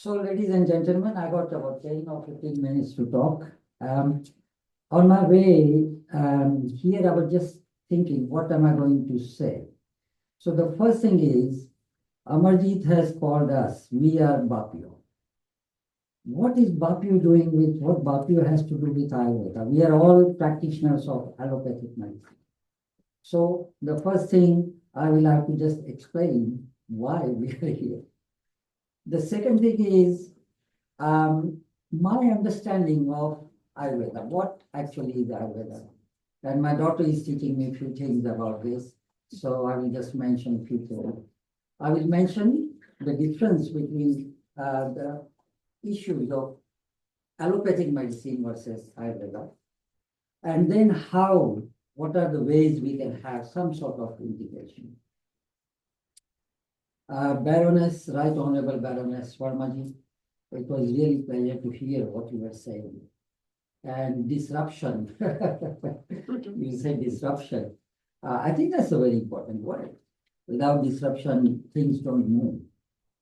So, ladies and gentlemen, I got about 10 or 15 minutes to talk. On my way here, I was just thinking, what am I going to say? So, the first thing is, Amarjit has called us, we are Bapio. What is Bapio doing with what Bapio has to do with Ayurveda? We are all practitioners of allopathic medicine. So, the first thing I will have to just explain why we are here. The second thing is my understanding of Ayurveda, what actually is Ayurveda. And my daughter is teaching me a few things about this. So I will just mention a few things. I will mention the difference between the issues of allopathic medicine versus Ayurveda. And then what are the ways we can have some sort of integration. Baroness, Right Honorable Baroness Swarmaji, it was really pleasure to hear what you were saying. And disruption, you said disruption. I think that's a very important word. Without disruption, things don't move.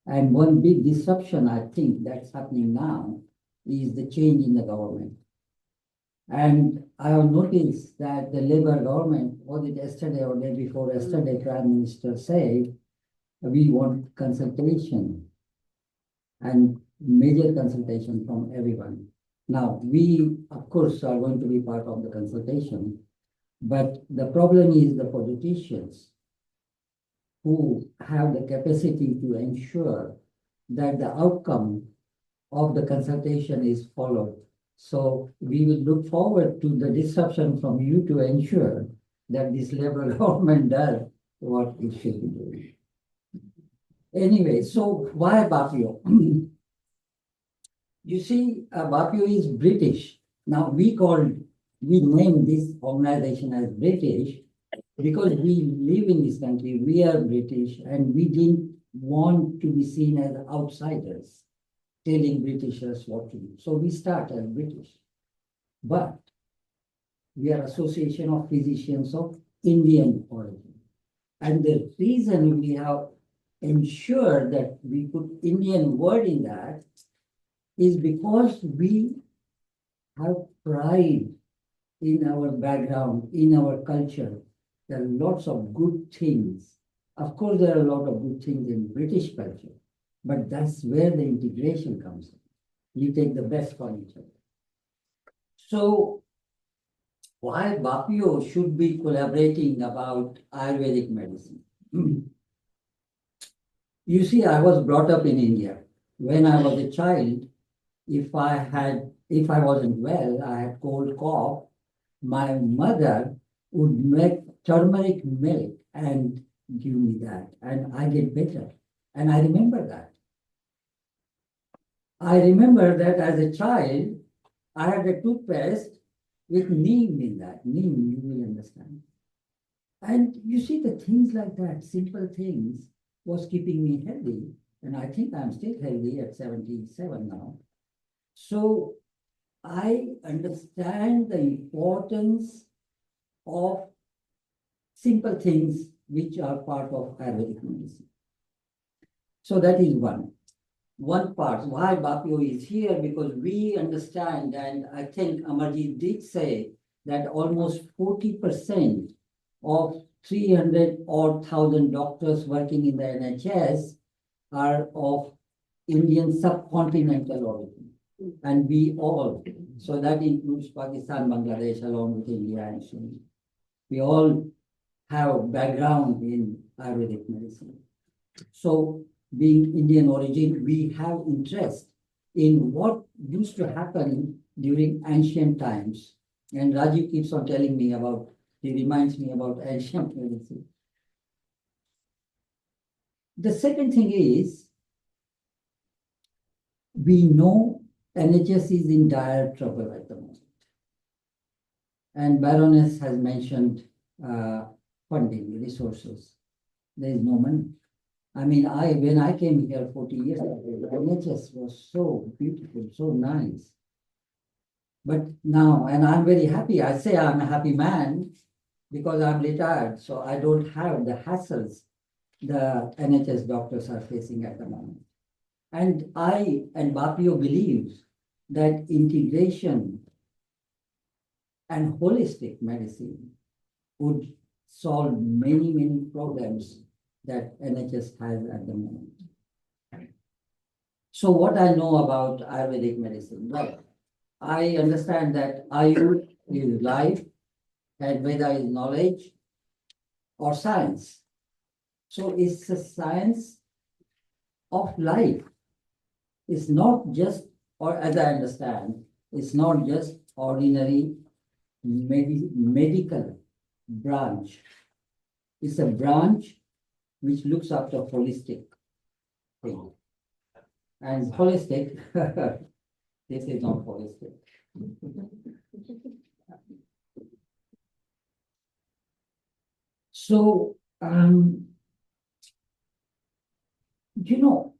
And one big disruption, I think, that's happening now is the change in the government. And I have noticed that the Labour government, was it yesterday or day before yesterday, Prime Minister said, we want consultation and major consultation from everyone. Now, we, of course, are going to be part of the consultation, but the problem is the politicians who have the capacity to ensure that the outcome of the consultation is followed. So we will look forward to the disruption from you to ensure that this Labour government does what it should be doing. Anyway, so why Bapio? You see, Bapio is British. Now we named this organization as British because we live in this country, we are British, and we didn't want to be seen as outsiders, telling Britishers what to do. So we start as British. But we are Association of Physicians of Indian origin. And the reason we have ensured that we put Indian word in that is because we have pride in our background, in our culture. There are lots of good things. Of course, there are a lot of good things in British culture, but that's where the integration comes in. You take the best from each other. So, why Bapio should be collaborating about Ayurvedic medicine? You see, I was brought up in India. When I was a child, if I wasn't well, I had cold cough, my mother would make turmeric milk and give me that, and I get better. And I remember that. I remember that as a child, I had a toothpaste with neem in that. Neem, you will understand. And you see the things like that, simple things, was keeping me healthy. And I think I'm still healthy at 77 now. So I understand the importance of simple things which are part of Ayurvedic medicine. So that is one part. Why Bapio is here, because we understand, and I think Amarjit did say that almost 40% of 300,000 doctors working in the NHS are of Indian subcontinental origin. And we all, so that includes Pakistan, Bangladesh, along with India and so on. We all have background in Ayurvedic medicine. So being Indian origin, we have interest in what used to happen during ancient times. And Rajiv keeps on telling me about, he reminds me about ancient medicine. The second thing is, we know NHS is in dire trouble at the moment. And Baroness has mentioned funding, resources. There is no money. I mean, when I came here 40 years ago, the NHS was so beautiful, so nice. But now, and I'm very happy, I say I'm a happy man because I'm retired, so I don't have the hassles the NHS doctors are facing at the moment. And I and Bapio believes that integration and holistic medicine would solve many, many problems that NHS has at the moment. So what I know about Ayurvedic medicine, right? I understand that Ayu is life and Veda is knowledge or science. So it's a science of life. It's not just, or as I understand, it's not just ordinary medical branch. It's a branch which looks after holistic thing. And holistic, this is not holistic. So,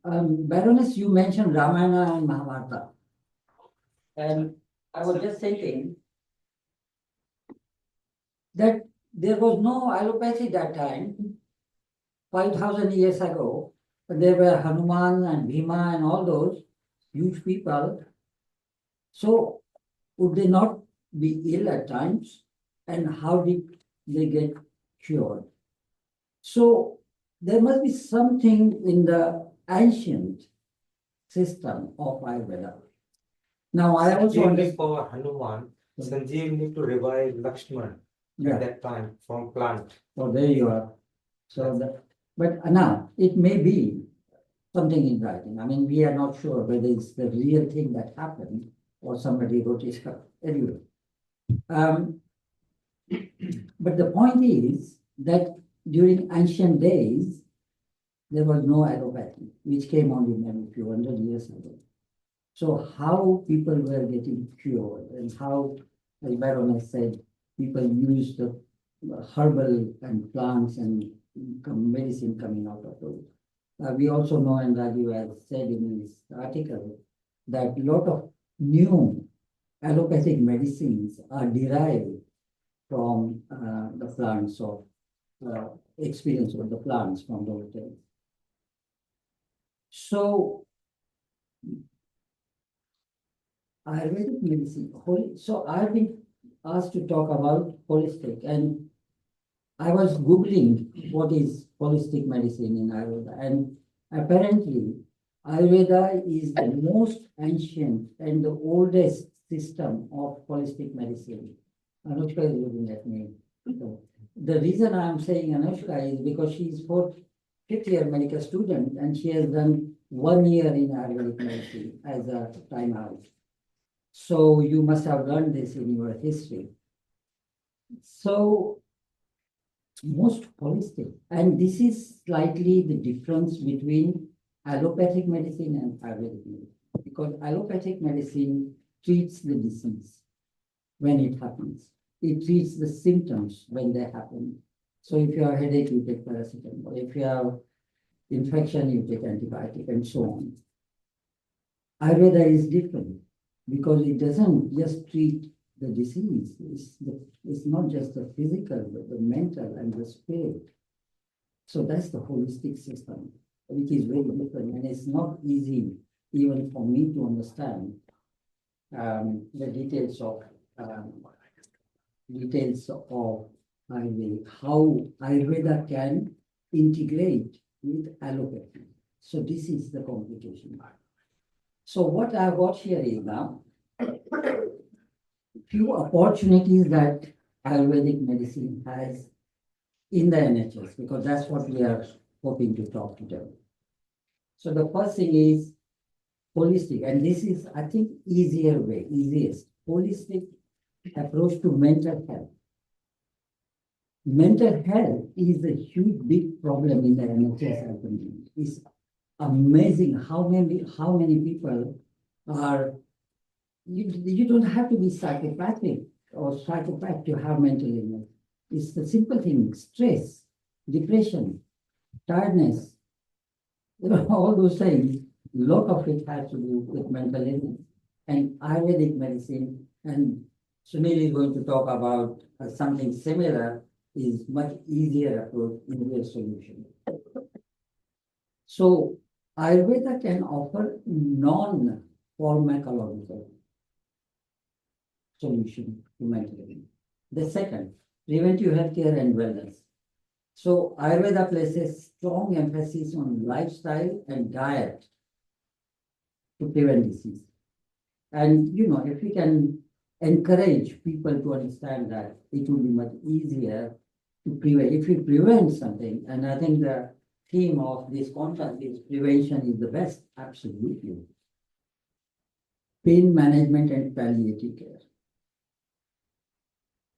Baroness, you mentioned Ramayana and Mahabharata. And I was just thinking that there was no allopathy that time, 5,000 years ago. There were Hanuman and Bhima and all those huge people. So would they not be ill at times? And how did they get cured? So there must be something in the ancient system of Ayurveda. Now I also Sanjeevani understand. for Hanuman, Sanjeevani to revive Lakshman Yeah. at that time from plant. So there you are. So that, but now it may be something in writing. I mean, we are not sure whether it's the real thing that happened or somebody wrote it up. Anyway. But the point is that during ancient days, there was no allopathy, which came only maybe a few hundred years ago. So how people were getting cured and how, as Baroness said, people used the herbal and plants and medicine coming out of those. We also know, and Raju has said in his article, that a lot of new allopathic medicines are derived from the plants of experience of the plants from those days. So Ayurvedic medicine, so I've been asked to talk about holistic, and I was Googling what is holistic medicine in Ayurveda, and apparently Ayurveda is the most ancient and the oldest system of holistic medicine. Anushka is looking at me. So, the reason I'm saying Anushka is because she's fifth year medical student and she has done 1 year in Ayurvedic medicine as a time out. So you must have learned this in your history. So most holistic, and this is slightly the difference between allopathic medicine and Ayurvedic medicine, because allopathic medicine treats the disease when it happens. It treats the symptoms when they happen. So if you have headache, you take paracetamol. If you have infection, you take antibiotic, and so on. Ayurveda is different because it doesn't just treat the disease. It's not just the physical, but the mental and the spirit. So that's the holistic system, which is very different, and it's not easy even for me to understand the details of Ayurveda, how Ayurveda can integrate with allopathy. So this is the complication. So what I've got here is now few opportunities that Ayurvedic medicine has in the NHS, because that's what we are hoping to talk today. So the first thing is holistic, and this is, I think, easiest, holistic approach to mental health. Mental health is a huge, big problem in the NHS at the moment. It's amazing how many people are. You don't have to be psychopathic or psychopath to have mental illness. It's the simple thing: stress, depression, tiredness. All those things. A lot of it has to do with mental illness. And Ayurvedic medicine, and Sunil is going to talk about something similar, is much easier approach, easier solution. So Ayurveda can offer non-pharmacological solution to mental health. The second, preventive healthcare and wellness. So Ayurveda places strong emphasis on lifestyle and diet to prevent disease. And if we can encourage people to understand that, it will be much easier to prevent. If we prevent something, and I think the theme of this conference is prevention is the best, absolutely. Pain management and palliative care.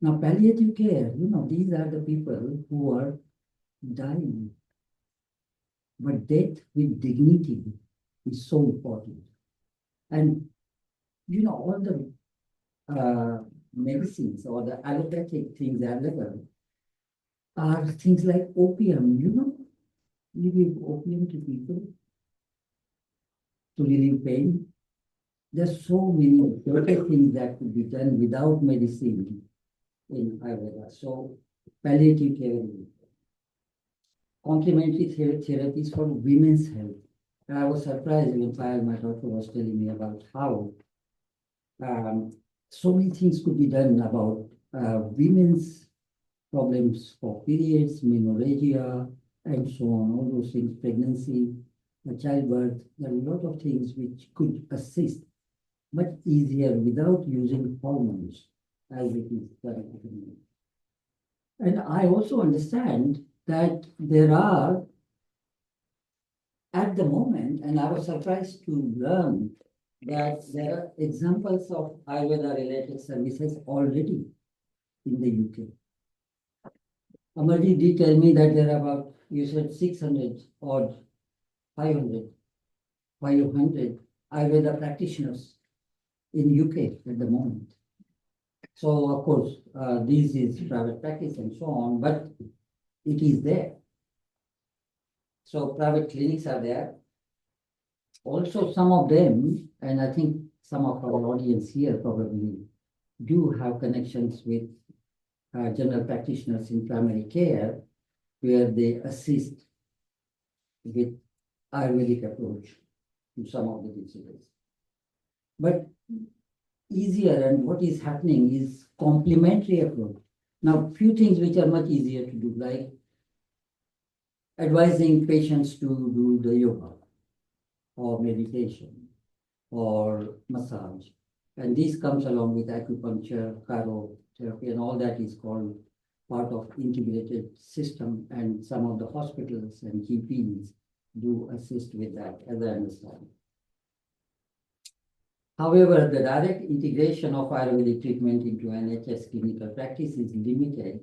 Now, palliative care, these are the people who are dying. But death with dignity is so important. And, all the medicines or the allopathic things available are things like opium, you give opium to people to relieve pain. There's so many better things that could be done without medicine in Ayurveda. So palliative care, complementary therapies for women's health. And I was surprised when while my doctor was telling me about how so many things could be done about women's problems for periods, menorrhagia, and so on, all those things, pregnancy, childbirth. There are a lot of things which could assist much easier without using hormones as it is currently. And I also understand that there are, at the moment, and I was surprised to learn that there are examples of Ayurveda-related services already in the UK. Amarji did tell me that there are about, you said 600 or 500 Ayurveda practitioners in UK at the moment. So of course, this is private practice and so on, but it is there. So private clinics are there. Also, some of them, and I think some of our audience here probably do have connections with general practitioners in primary care, where they assist with Ayurvedic approach to some of the diseases. But easier, and what is happening is complementary approach. Now, few things which are much easier to do, like advising patients to do the yoga or meditation or massage. And this comes along with acupuncture, chirotherapy, and all that is called part of integrated system. And some of the hospitals and GPs do assist with that, as I understand. However, the direct integration of Ayurvedic treatment into NHS clinical practice is limited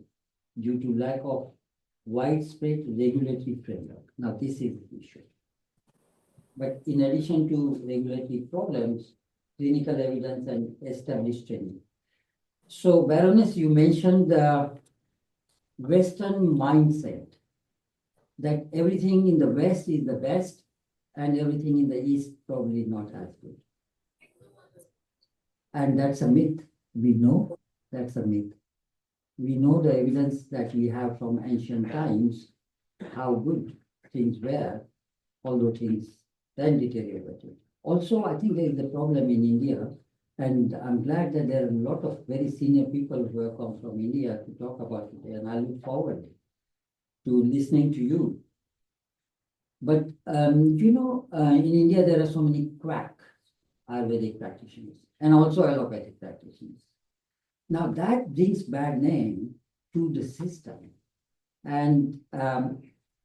due to lack of widespread regulatory framework. Now, this is the issue. But in addition to regulatory problems, clinical evidence and established training. So, Baroness, you mentioned the Western mindset that everything in the West is the best and everything in the East probably not as good. And that's a myth. We know that's a myth. We know the evidence that we have from ancient times, how good things were, although things then deteriorated. Also, I think there is a problem in India, and I'm glad that there are a lot of very senior people who have come from India to talk about it, and I look forward to listening to you. But, in India, there are so many quack Ayurvedic practitioners and also allopathic practitioners. Now, that brings bad name to the system. And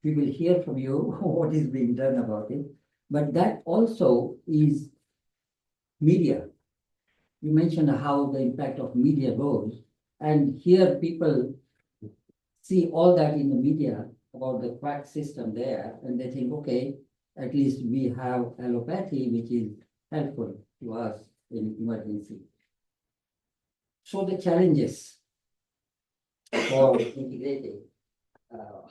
we will hear from you what is being done about it. But that also is media. You mentioned how the impact of media goes. And here people see all that in the media about the quack system there. And they think, okay, at least we have allopathy, which is helpful to us in emergency. So the challenges for integrating,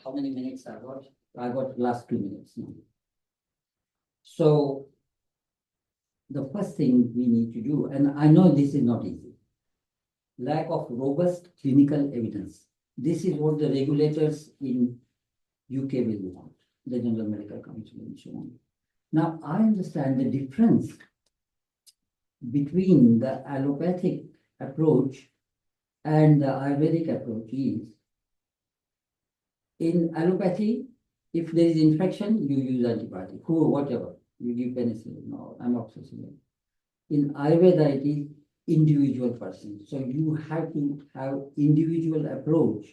how many minutes I got? I got last 2 minutes now. So the first thing we need to do, and I know this is not easy, lack of robust clinical evidence. This is what the regulators in UK will want, the General Medical Council and so on. Now, I understand the difference between the allopathic approach and the Ayurvedic approach is in allopathy, if there is infection, you use antibiotic, whatever, you give penicillin or amoxicillin. In Ayurveda, it is individual person. So you have to have individual approach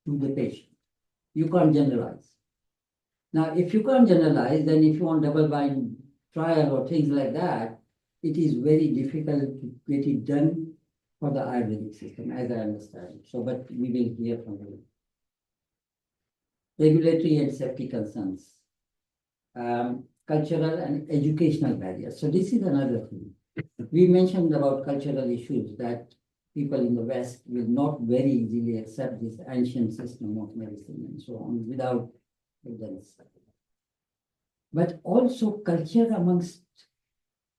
to the patient. You can't generalize. Now, if you can't generalize, then if you want double-blind trial or things like that, it is very difficult to get it done for the Ayurvedic system, as I understand. So, but we will hear from you. Regulatory and safety concerns, cultural and educational barriers. So this is another thing. We mentioned about cultural issues that people in the West will not very easily accept this ancient system of medicine and so on without evidence. But also culture amongst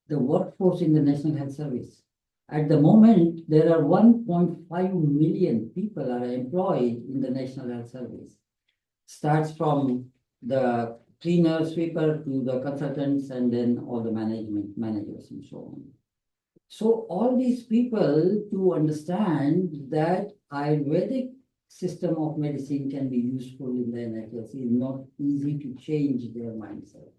the workforce in the National Health Service. At the moment, there are 1.5 million people are employed in the National Health Service. Starts from the cleaner, sweeper to the consultants and then all the managers and so on. So all these people to understand that Ayurvedic system of medicine can be useful in the NHS is not easy to change their mindset.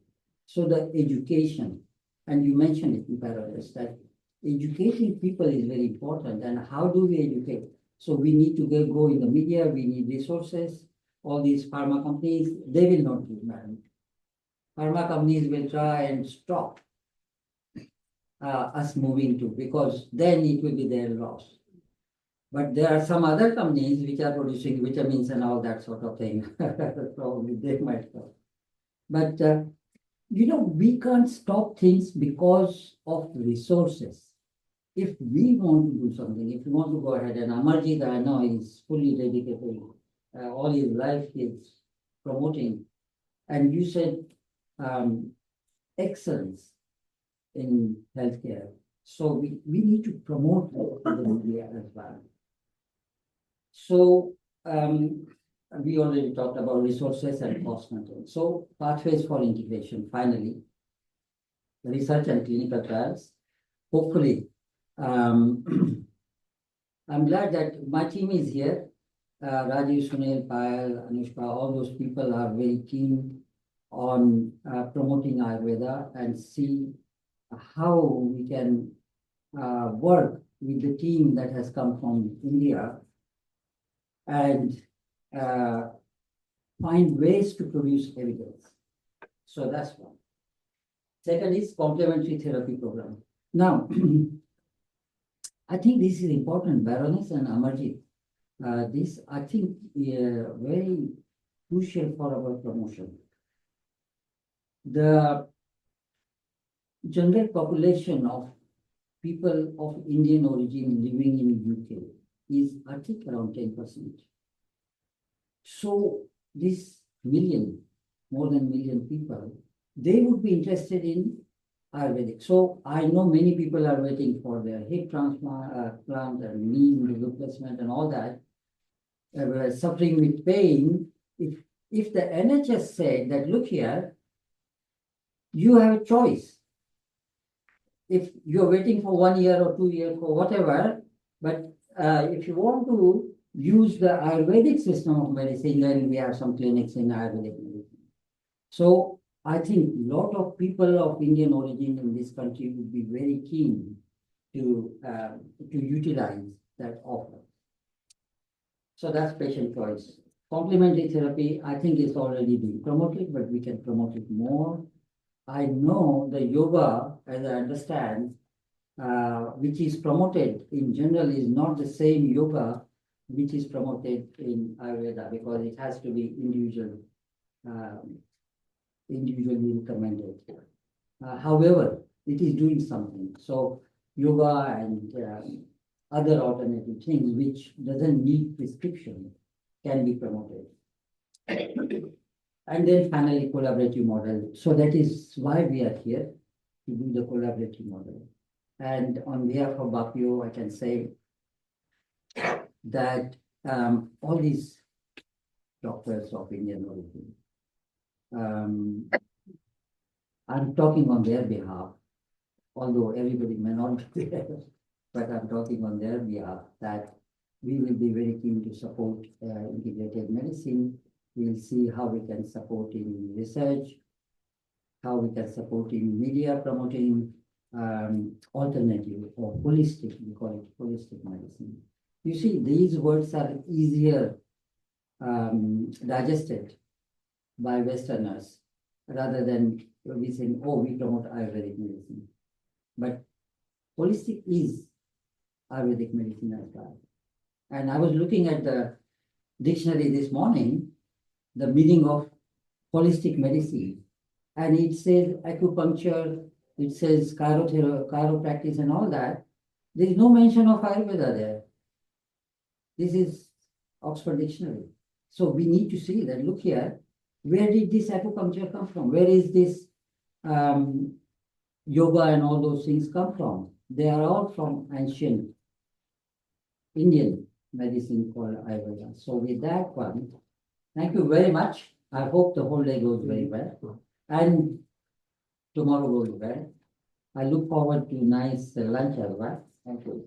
So the education, and you mentioned it in Paradise, that educating people is very important. And how do we educate? So we need to go in the media, we need resources. All these pharma companies, they will not do that. Pharma companies will try and stop us moving to, because then it will be their loss. But there are some other companies which are producing vitamins and all that sort of thing. Probably they might go. But, we can't stop things because of resources. If we want to do something, if we want to go ahead, and Amarjit, I know, is fully dedicated, all his life is promoting. And you said excellence in healthcare. So we need to promote the media as well. So we already talked about resources and cost control. So pathways for integration, finally, research and clinical trials. Hopefully, I'm glad that my team is here. Rajiv, Sunil, Payal, Anushka, all those people are very keen on promoting Ayurveda and see how we can work with the team that has come from India and find ways to produce evidence. So that's one. Second is complementary therapy program. Now, I think this is important, Baroness and Amarjit. This, I think, very crucial for our promotion. The general population of people of Indian origin living in UK is, I think, around 10%. So this more than million people, they would be interested in Ayurvedic. So I know many people are waiting for their hip transplant and knee replacement and all that. Suffering with pain. If the NHS said that, look here, you have a choice. If you're waiting for 1 year or 2 years or whatever, but if you want to use the Ayurvedic system of medicine, then we have some clinics in Ayurvedic medicine. So I think a lot of people of Indian origin in this country would be very keen to utilize that offer. So that's patient choice. Complementary therapy, I think, is already being promoted, but we can promote it more. I know the yoga, as I understand, which is promoted in general, is not the same yoga which is promoted in Ayurveda, because it has to be individually recommended. However, it is doing something. So yoga and other alternative things which doesn't need prescription can be promoted. And then finally, collaborative model. So that is why we are here, to do the collaborative model. And on behalf of BAPIO, I can say that all these doctors of Indian origin, I'm talking on their behalf, although everybody may not be there, but I'm talking on their behalf that we will be very keen to support integrated medicine. We'll see how we can support in research, how we can support in media promoting alternative or holistic, we call it holistic medicine. You see, these words are easier digested by Westerners rather than we saying, oh, we promote Ayurvedic medicine. But holistic is Ayurvedic medicine as well. And I was looking at the dictionary this morning, the meaning of holistic medicine, and it says acupuncture, it says chiropractic and all that. There is no mention of Ayurveda there. This is Oxford Dictionary. So we need to see that, look here, where did this acupuncture come from? Where is this yoga and all those things come from? They are all from ancient Indian medicine called Ayurveda. So with that one, thank you very much. I hope the whole day goes very well. And tomorrow goes well. I look forward to nice lunch as well. Thank you.